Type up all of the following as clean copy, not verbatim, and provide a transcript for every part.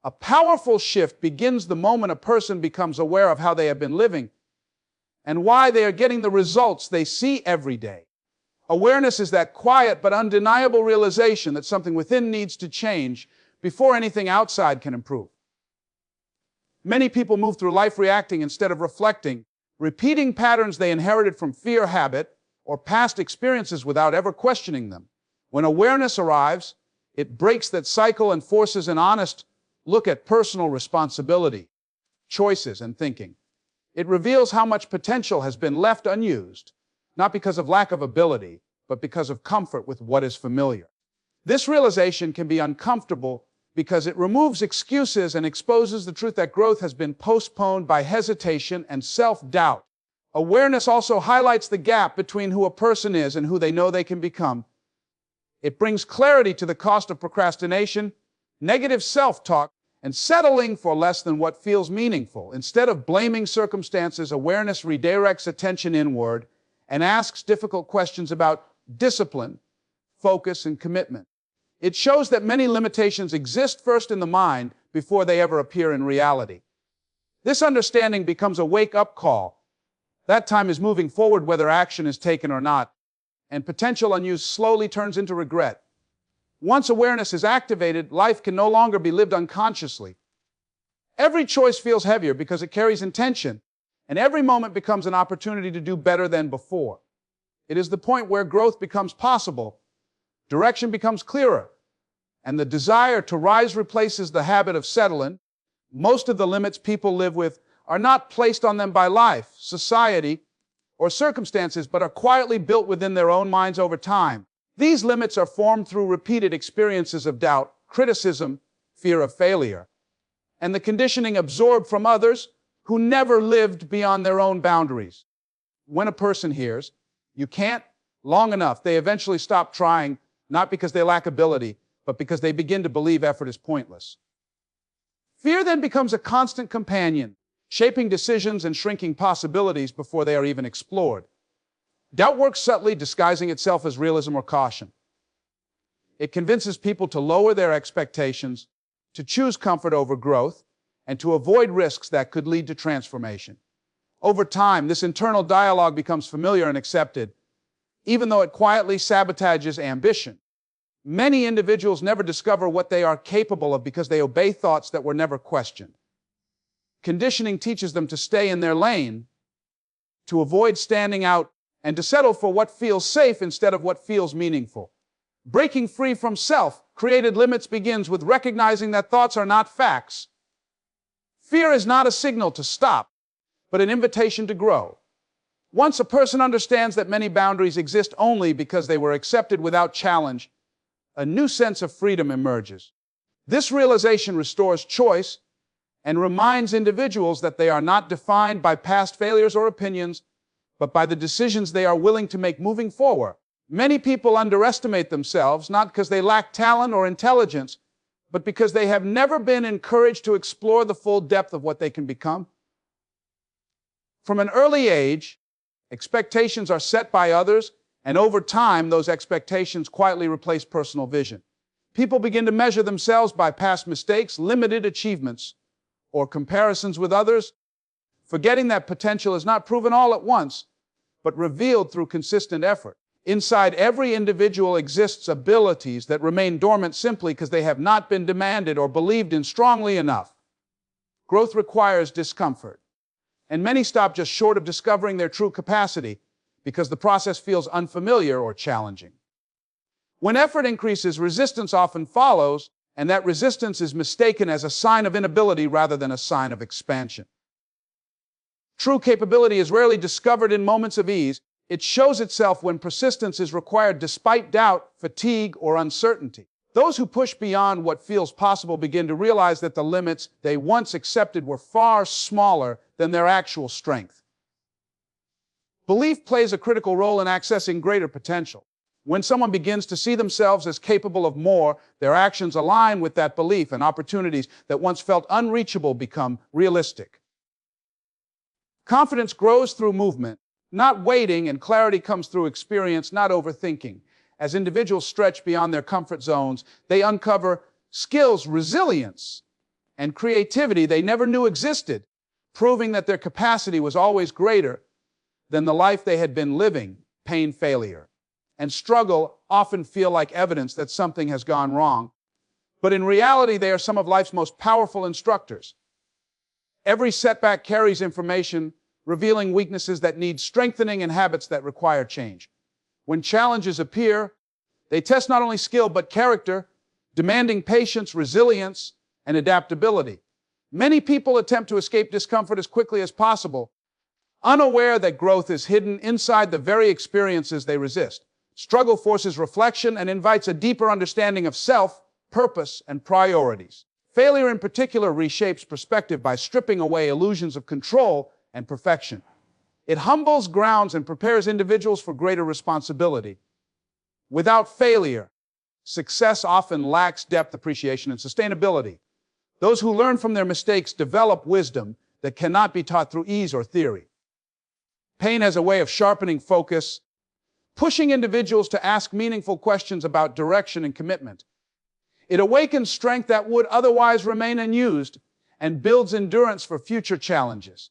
A powerful shift begins the moment a person becomes aware of how they have been living and why they are getting the results they see every day. Awareness is that quiet but undeniable realization that something within needs to change before anything outside can improve. Many people move through life reacting instead of reflecting, repeating patterns they inherited from fear, habit, or past experiences without ever questioning them. When awareness arrives, it breaks that cycle and forces an honest look at personal responsibility, choices, and thinking. It reveals how much potential has been left unused, not because of lack of ability, but because of comfort with what is familiar. This realization can be uncomfortable because it removes excuses and exposes the truth that growth has been postponed by hesitation and self-doubt. Awareness also highlights the gap between who a person is and who they know they can become. It brings clarity to the cost of procrastination, negative self-talk, and settling for less than what feels meaningful. Instead of blaming circumstances, awareness redirects attention inward and asks difficult questions about discipline, focus, and commitment. It shows that many limitations exist first in the mind before they ever appear in reality. This understanding becomes a wake-up call. That time is moving forward whether action is taken or not, and potential unused slowly turns into regret. Once awareness is activated, life can no longer be lived unconsciously. Every choice feels heavier because it carries intention, and every moment becomes an opportunity to do better than before. It is the point where growth becomes possible, direction becomes clearer, and the desire to rise replaces the habit of settling. Most of the limits people live with are not placed on them by life, society, or circumstances, but are quietly built within their own minds over time. These limits are formed through repeated experiences of doubt, criticism, fear of failure, and the conditioning absorbed from others who never lived beyond their own boundaries. When a person hears, "You can't," long enough, they eventually stop trying, not because they lack ability, but because they begin to believe effort is pointless. Fear then becomes a constant companion, shaping decisions and shrinking possibilities before they are even explored. Doubt works subtly, disguising itself as realism or caution. It convinces people to lower their expectations, to choose comfort over growth, and to avoid risks that could lead to transformation. Over time, this internal dialogue becomes familiar and accepted, even though it quietly sabotages ambition. Many individuals never discover what they are capable of because they obey thoughts that were never questioned. Conditioning teaches them to stay in their lane, to avoid standing out, and to settle for what feels safe instead of what feels meaningful. Breaking free from self-created limits begins with recognizing that thoughts are not facts. Fear is not a signal to stop, but an invitation to grow. Once a person understands that many boundaries exist only because they were accepted without challenge, a new sense of freedom emerges. This realization restores choice and reminds individuals that they are not defined by past failures or opinions, but by the decisions they are willing to make moving forward. Many people underestimate themselves, not because they lack talent or intelligence, but because they have never been encouraged to explore the full depth of what they can become. From an early age, expectations are set by others, and over time, those expectations quietly replace personal vision. People begin to measure themselves by past mistakes, limited achievements, or comparisons with others, forgetting that potential is not proven all at once, but revealed through consistent effort. Inside every individual exists abilities that remain dormant simply because they have not been demanded or believed in strongly enough. Growth requires discomfort, and many stop just short of discovering their true capacity because the process feels unfamiliar or challenging. When effort increases, resistance often follows, and that resistance is mistaken as a sign of inability rather than a sign of expansion. True capability is rarely discovered in moments of ease. It shows itself when persistence is required despite doubt, fatigue, or uncertainty. Those who push beyond what feels possible begin to realize that the limits they once accepted were far smaller than their actual strength. Belief plays a critical role in accessing greater potential. When someone begins to see themselves as capable of more, their actions align with that belief, and opportunities that once felt unreachable become realistic. Confidence grows through movement, not waiting, and clarity comes through experience, not overthinking. As individuals stretch beyond their comfort zones, they uncover skills, resilience, and creativity they never knew existed, proving that their capacity was always greater than the life they had been living. Pain, failure, and struggle often feel like evidence that something has gone wrong, but in reality, they are some of life's most powerful instructors. Every setback carries information, revealing weaknesses that need strengthening and habits that require change. When challenges appear, they test not only skill but character, demanding patience, resilience, and adaptability. Many people attempt to escape discomfort as quickly as possible, unaware that growth is hidden inside the very experiences they resist. Struggle forces reflection and invites a deeper understanding of self, purpose, and priorities. Failure in particular reshapes perspective by stripping away illusions of control and perfection. It humbles, grounds, and prepares individuals for greater responsibility. Without failure, success often lacks depth, appreciation, and sustainability. Those who learn from their mistakes develop wisdom that cannot be taught through ease or theory. Pain has a way of sharpening focus, pushing individuals to ask meaningful questions about direction and commitment. It awakens strength that would otherwise remain unused and builds endurance for future challenges.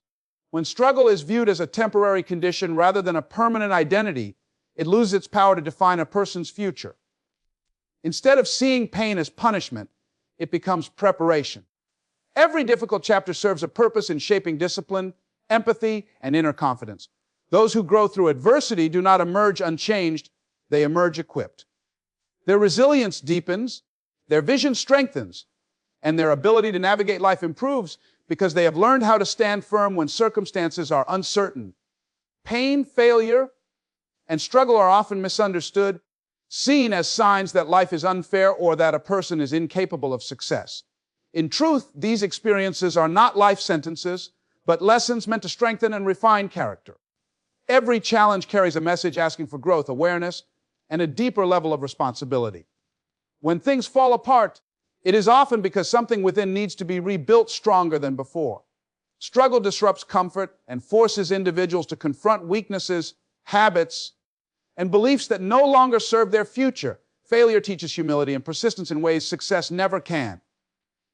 When struggle is viewed as a temporary condition rather than a permanent identity, it loses its power to define a person's future. Instead of seeing pain as punishment, it becomes preparation. Every difficult chapter serves a purpose in shaping discipline, empathy, and inner confidence. Those who grow through adversity do not emerge unchanged, they emerge equipped. Their resilience deepens, their vision strengthens, and their ability to navigate life improves because they have learned how to stand firm when circumstances are uncertain. Pain, failure, and struggle are often misunderstood, seen as signs that life is unfair or that a person is incapable of success. In truth, these experiences are not life sentences, but lessons meant to strengthen and refine character. Every challenge carries a message asking for growth, awareness, and a deeper level of responsibility. When things fall apart, it is often because something within needs to be rebuilt stronger than before. Struggle disrupts comfort and forces individuals to confront weaknesses, habits, and beliefs that no longer serve their future. Failure teaches humility and persistence in ways success never can.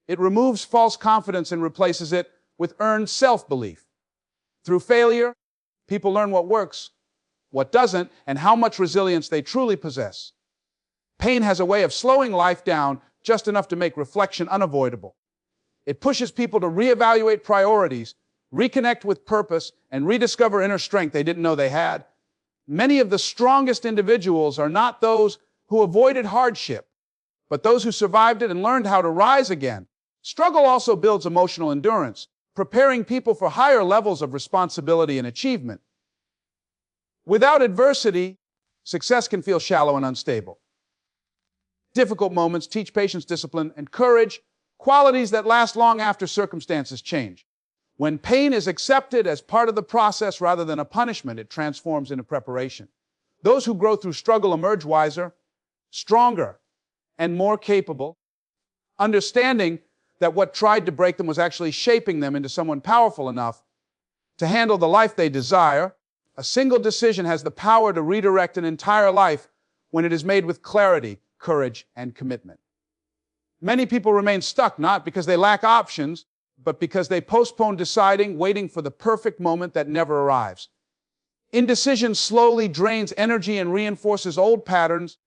It removes false confidence and replaces it with earned self-belief. Through failure, people learn what works, what doesn't, and how much resilience they truly possess. Pain has a way of slowing life down just enough to make reflection unavoidable. It pushes people to reevaluate priorities, reconnect with purpose, and rediscover inner strength they didn't know they had. Many of the strongest individuals are not those who avoided hardship, but those who survived it and learned how to rise again. Struggle also builds emotional endurance, preparing people for higher levels of responsibility and achievement. Without adversity, success can feel shallow and unstable. Difficult moments teach patience, discipline, and courage, qualities that last long after circumstances change. When pain is accepted as part of the process rather than a punishment, it transforms into preparation. Those who grow through struggle emerge wiser, stronger, and more capable, understanding that what tried to break them was actually shaping them into someone powerful enough to handle the life they desire. A single decision has the power to redirect an entire life when it is made with clarity, courage, and commitment. Many people remain stuck not because they lack options, but because they postpone deciding, waiting for the perfect moment that never arrives. Indecision slowly drains energy and reinforces old patterns,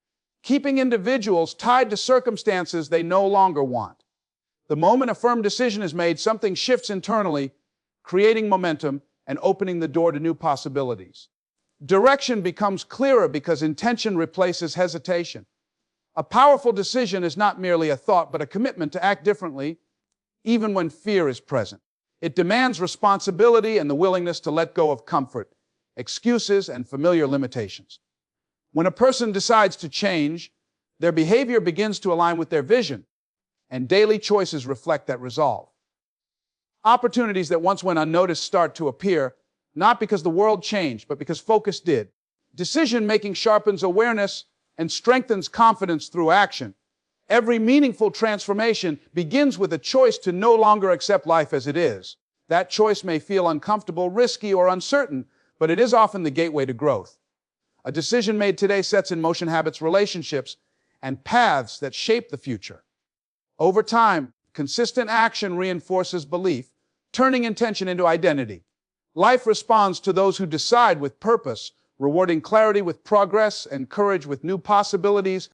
keeping individuals tied to circumstances they no longer want. The moment a firm decision is made, something shifts internally, creating momentum and opening the door to new possibilities. Direction becomes clearer because intention replaces hesitation. A powerful decision is not merely a thought, but a commitment to act differently, even when fear is present. It demands responsibility and the willingness to let go of comfort, excuses, and familiar limitations. When a person decides to change, their behavior begins to align with their vision, and daily choices reflect that resolve. Opportunities that once went unnoticed start to appear, not because the world changed, but because focus did. Decision-making sharpens awareness and strengthens confidence through action. Every meaningful transformation begins with a choice to no longer accept life as it is. That choice may feel uncomfortable, risky, or uncertain, but it is often the gateway to growth. A decision made today sets in motion habits, relationships, and paths that shape the future. Over time, Consistent action reinforces belief, turning intention into identity. Life responds to those who decide with purpose, rewarding clarity with progress and courage with new possibilities.